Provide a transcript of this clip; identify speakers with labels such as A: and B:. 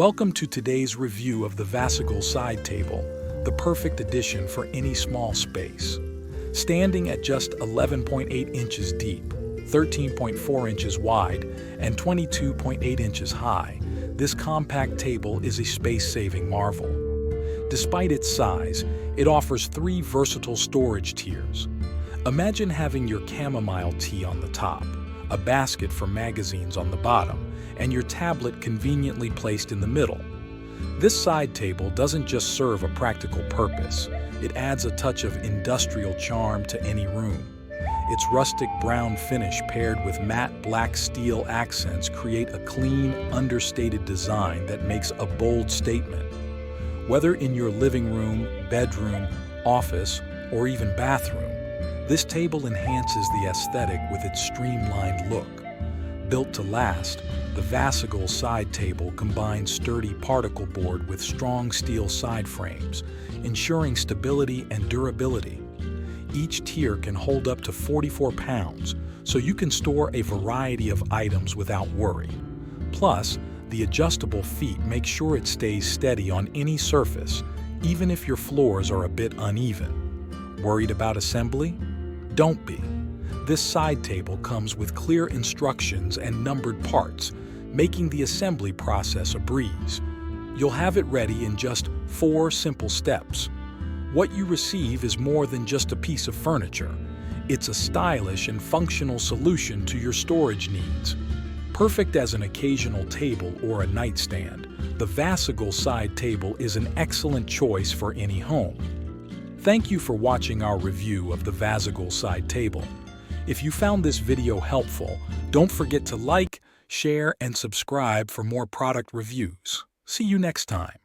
A: Welcome to today's review of the VASAGLE side table, the perfect addition for any small space. Standing at just 11.8 inches deep, 13.4 inches wide, and 22.8 inches high, this compact table is a space-saving marvel. Despite its size, it offers 3 versatile storage tiers. Imagine having your chamomile tea on the top, a basket for magazines on the bottom, and your tablet conveniently placed in the middle. This side table doesn't just serve a practical purpose, it adds a touch of industrial charm to any room. Its rustic brown finish paired with matte black steel accents create a clean, understated design that makes a bold statement. Whether in your living room, bedroom, office, or even bathroom, this table enhances the aesthetic with its streamlined look. Built to last, the VASAGLE side table combines sturdy particle board with strong steel side frames, ensuring stability and durability. Each tier can hold up to 44 pounds, so you can store a variety of items without worry. Plus, the adjustable feet make sure it stays steady on any surface, even if your floors are a bit uneven. Worried about assembly? Don't be. This side table comes with clear instructions and numbered parts, making the assembly process a breeze. You'll have it ready in just 4 simple steps. What you receive is more than just a piece of furniture. It's a stylish and functional solution to your storage needs. Perfect as an occasional table or a nightstand, the VASAGLE side table is an excellent choice for any home. Thank you for watching our review of the VASAGLE side table. If you found this video helpful, don't forget to like, share, and subscribe for more product reviews. See you next time.